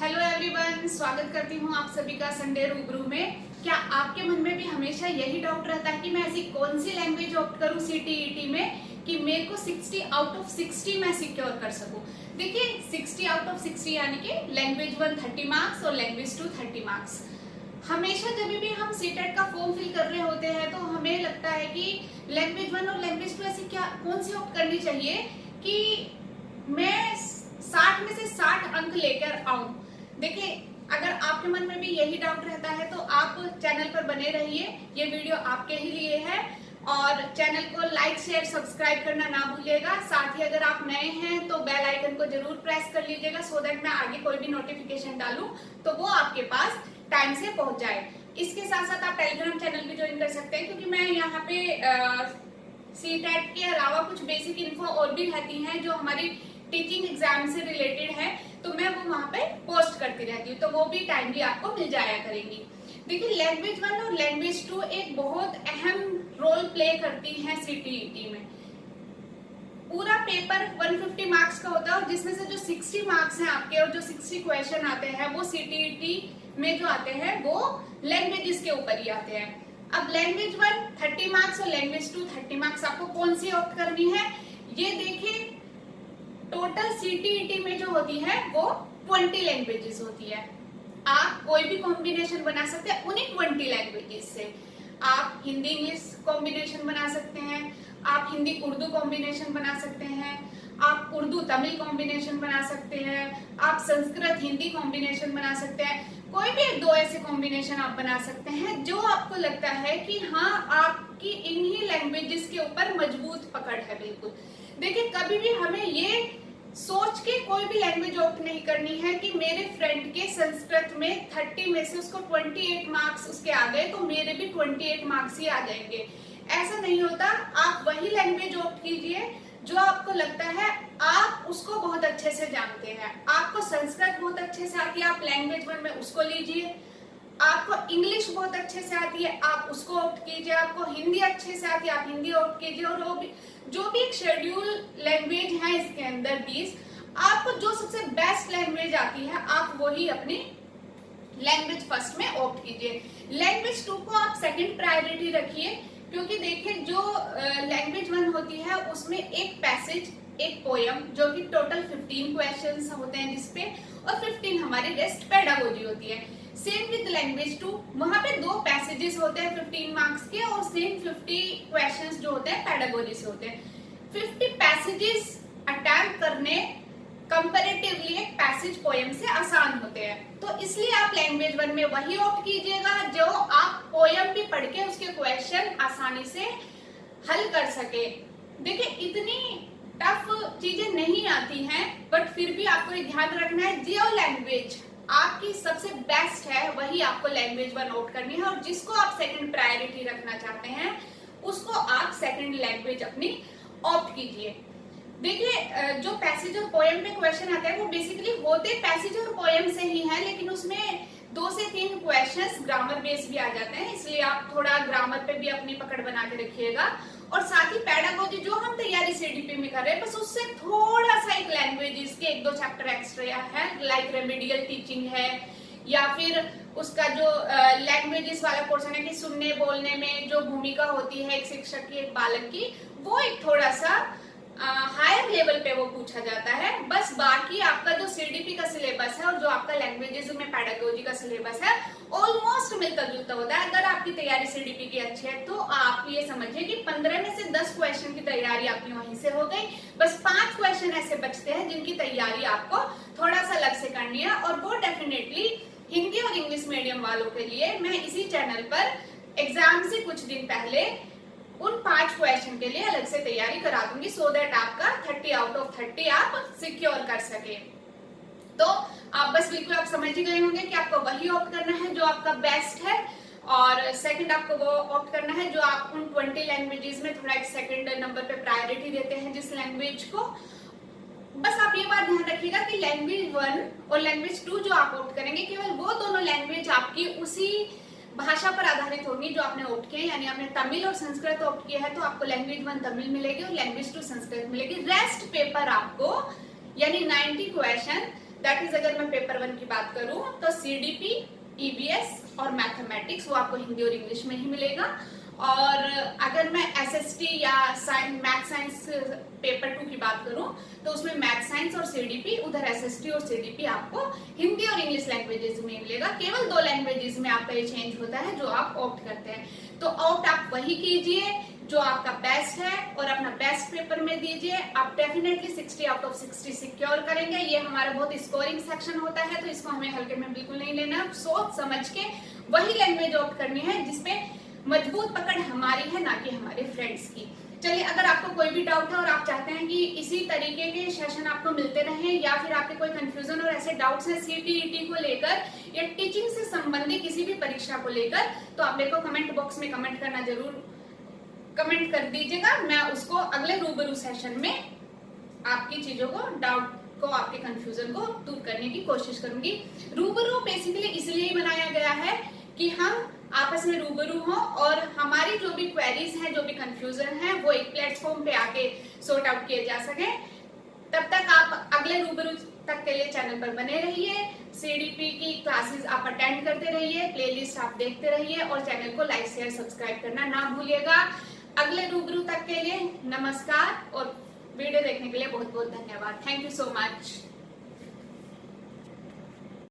Hello everyone, स्वागत करती हूँ आप सभी का संडे रूबरू में। क्या आपके मन में भी हमेशा यही डाउट रहता है कि मैं ऐसी कौन सी लैंग्वेज ऑप्ट करूँ सीटीईटी में कि मेरे को 60 आउट ऑफ 60 मैं सिक्योर कर सकूँ। देखिए 60 आउट ऑफ 60 यानी कि लैंग्वेज 1 30 मार्क्स और लैंग्वेज 2 30 मार्क्स। हमेशा जब भी हम सीटेट का फॉर्म फिल कर रहे होते हैं तो हमें लगता है कि लैंग्वेज 1 और लैंग्वेज 2 ऐसी क्या कौन सी ऑप्ट करनी चाहिए कि मैं 60 में से 60 अंक लेकर आऊं। देखिए अगर आपके मन में भी यही डाउट रहता है तो आप चैनल पर बने रहिए, ये वीडियो आपके ही लिए है। और चैनल को लाइक शेयर सब्सक्राइब करना ना भूलिएगा। साथ ही अगर आप नए हैं तो बेल आइकन को जरूर प्रेस कर लीजिएगा सो दैट मैं आगे कोई भी नोटिफिकेशन डालूं तो वो आपके पास टाइम से पहुंच जाए। इसके साथ साथ आप टेलीग्राम चैनल भी ज्वाइन कर सकते हैं क्योंकि मैं यहाँ पे सीटेट के अलावा कुछ बेसिक इन्फो और भी रहती हैं जो हमारी टीचिंग एग्जाम से रिलेटेड है, तो मैं वो वहां पे पोस्ट करती रहती हूँ, तो वो भी टाइमली आपको मिल जाया करेंगी। देखिए लैंग्वेज 1 और लैंग्वेज 2 एक बहुत अहम रोल प्ले करती हैं सीटीईटी में। पूरा पेपर 150 मार्क्स का होता है और जिसमें से जो 60 मार्क्स हैं आपके और जो 60 क्वेश्चन आते हैं वो सीटीईटी में जो आते हैं वो लैंग्वेजेस के ऊपर ही आते हैं। अब लैंग्वेज 1 30 मार्क्स और लैंग्वेज 2 30 मार्क्स आपको कौन सी ऑप्ट करनी है ये देखिए। टोटल सीटीईटी में जो होती है वो 20 लैंग्वेजेस होती है। आप कोई भी कॉम्बिनेशन बना सकते हैं उन्हीं 20 लैंग्वेजेस से। आप हिंदी इंग्लिश कॉम्बिनेशन बना सकते हैं, आप हिंदी उर्दू कॉम्बिनेशन बना सकते हैं, आप उर्दू तमिल कॉम्बिनेशन बना सकते हैं, आप संस्कृत हिंदी कॉम्बिनेशन बना सकते हैं। कोई भी एक दो ऐसे कॉम्बिनेशन आप बना सकते हैं जो आपको लगता है कि हाँ आपकी इन्हीं लैंग्वेजेस के ऊपर मजबूत पकड़ है। बिल्कुल देखिए कभी भी हमें ये सोच के कोई भी लैंग्वेज ऑप्ट नहीं करनी है कि मेरे फ्रेंड के संस्कृत में 30 में से उसको 28 मार्क्स उसके आ गए तो मेरे भी 28 मार्क्स ही आ जाएंगे। ऐसा नहीं होता। आप वही लैंग्वेज ऑप्ट कीजिए जो आपको लगता है आप उसको बहुत अच्छे से जानते हैं। आपको संस्कृत बहुत अच्छे से आती है, आप लैंग्वेज 1 में उसको लीजिए। आपको इंग्लिश बहुत अच्छे से आती है, आप उसको ऑप्ट कीजिए। आपको हिंदी अच्छे से आती है, आप हिंदी ऑप्ट कीजिए। और वो भी जो भी एक शेड्यूल लैंग्वेज है इसके अंदर 20, आपको जो सबसे बेस्ट लैंग्वेज आती है आप वही अपनी लैंग्वेज फर्स्ट में ऑप्ट कीजिए। लैंग्वेज 2 को आप सेकंड प्रायोरिटी रखिए क्योंकि देखिए जो लैंग्वेज 1 होती है उसमें एक पैसेज एक पोयम जो कि टोटल 15 क्वेश्चंस होते हैं जिसपे, और 15 हमारी रेस्ट पेडागोजी होती है। सेम विद लैंग्वेज 2, वहां पे 2 पैसेजेस होते हैं 15 मार्क्स के और सेम 50 क्वेश्चंस जो होते हैं पेडागोजी से होते हैं। 50 पैसेजेस अटेम्प्ट करने कंपैरेटिवली एक पैसेज पोयम से आसान होते हैं, तो इसलिए आप लैंग्वेज 1 में वही ऑप्ट कीजिएगा जो आप पोयम भी पढ़ के उसके क्वेश्चन आसानी से हल कर सके। देखिए इतनी टफ चीजें नहीं आती हैं बट फिर भी आपको ये ध्यान रखना है जो लैंग्वेज आपकी सबसे बेस्ट है वही आपको लैंग्वेज 1 ऑप्ट करनी है, और जिसको आप सेकंड प्रायोरिटी रखना चाहते हैं उसको आप सेकंड लैंग्वेज अपनी ऑप्ट कीजिए। देखिए जो पैसेज और पोयम में क्वेश्चन आते हैं वो बेसिकली होते पैसेज और पोयम से ही है, लेकिन उसमें 2 से 3 क्वेश्चंस ग्रामर बेस भी आ जाते हैं, इसलिए आप थोड़ा ग्रामर पे भी अपनी पकड़ बना के रखिएगा। और साथ ही पेडागोजी जो हम तैयारी सीडीपी में कर रहे हैं बस उससे थोड़ा सा एक लैंग्वेज के 1-2 चैप्टर एक्स्ट्रा है, लाइक रेमेडियल टीचिंग है या फिर उसका जो लैंग्वेजेस वाला पोर्शन है कि सुनने बोलने में जो भूमिका होती है एक शिक्षक की एक बालक की, वो एक थोड़ा सा हायर लेवल पे वो पूछा जाता है। बस बाकी आपका जो सीडीपी का सिलेबस है और जो आपका लैंग्वेजेस में पेडागोजी का सिलेबस है ऑलमोस्ट मिलता जुलता होता है। अगर आपकी तैयारी सीडीपी की अच्छी है तो आप ये समझिए कि 15 में से 10 क्वेश्चन की तैयारी आपकी वहीं से हो गई। बस 5 क्वेश्चन ऐसे बचते हैं जिनकी तैयारी आपको थोड़ा सा अलग से करनी है, और वो डेफिनेटली हिंदी और इंग्लिश मीडियम वालों के लिए मैं इसी चैनल पर एग्जाम से कुछ दिन पहले उन 5 क्वेश्चन के लिए अलग से तैयारी करा दूंगी सो दैट आपका 30 आउट ऑफ 30 आप सिक्योर कर सके। तो आप बस बिल्कुल आप समझ ही गए होंगे कि आपको वही ऑप्ट करना है जो आपका बेस्ट है, और सेकंड आपको वो ऑप्ट करना है जो आप उन 20 लैंग्वेजेस में थोड़ा एक सेकंड नंबर पे प्रायोरिटी देते हैं जिस लैंग्वेज को। बस आप ये बात ध्यान रखिएगा कि लैंग्वेज 1 और लैंग्वेज 2 जो आप ऑप्ट करेंगे केवल वो दोनों लैंग्वेज आपकी उसी भाषा पर आधारित होगी जो आपने ऑप्ट किया। यानी आपने तमिल और संस्कृत ऑप्ट किया है तो आपको लैंग्वेज 1 तमिल मिलेगी और लैंग्वेज 2 संस्कृत मिलेगी। रेस्ट पेपर आपको यानी 90 क्वेश्चन दैट इज अगर मैं पेपर 1 की बात करूं तो सीडीपी, ईवीएस और मैथमेटिक्स वो आपको हिंदी और इंग्लिश में ही मिलेगा। और अगर मैं एसएसटी या मैथ साइंस पेपर 2 की बात करूं तो उसमें मैथ साइंस और सीडीपी, उधर एसएसटी और सीडीपी आपको हिंदी और इंग्लिश लैंग्वेजेस में मिलेगा। केवल 2 लैंग्वेजेस में आपका ये चेंज होता है जो आप ऑप्ट करते हैं। तो ऑप्ट आप वही कीजिए जो आपका बेस्ट है और अपना बेस्ट पेपर में दीजिए। आप डेफिनेटली 60 आउट ऑफ 60 सिक्योर करेंगे। ये हमारा बहुत स्कोरिंग सेक्शन होता है तो इसको हमें हल्के में बिल्कुल नहीं लेना। सोच समझ के वही लैंग्वेज ऑप्ट करनी है जिसपे मजबूत पकड़ हमारी है, ना कि हमारे फ्रेंड्स की। चलिए, अगर आपको कोई भी डाउट है और आप चाहते हैं कि इसी तरीके के सेशन आपको मिलते रहें या फिर आपके कोई कंफ्यूजन और ऐसे डाउट्स हैं सीटीईटी को लेकर या टीचिंग से संबंधित किसी भी परीक्षा को लेकर, तो आप मेरे को कमेंट बॉक्स में कमेंट करना जरूर कमेंट कर दीजिएगा। मैं उसको अगले रूबरू सेशन में आपकी चीजों को, डाउट को, आपके कंफ्यूजन को दूर करने की कोशिश करूंगी। रूबरू बेसिकली इसलिए ही बनाया गया है कि हम आपस में रूबरू हो और हमारी जो भी क्वेरीज हैं, जो भी कंफ्यूजन है, वो एक प्लेटफॉर्म पे आके सॉर्ट आउट किए जा सके। तब तक आप अगले रूबरू तक के लिए चैनल पर बने रहिए। सीडीपी की क्लासेस आप अटेंड करते रहिए, प्लेलिस्ट आप देखते रहिए और चैनल को लाइक, शेयर, सब्सक्राइब करना ना भूलिएगा। अगले रूबरू तक के लिए नमस्कार और वीडियो देखने के लिए बहुत बहुत धन्यवाद। Thank you so much.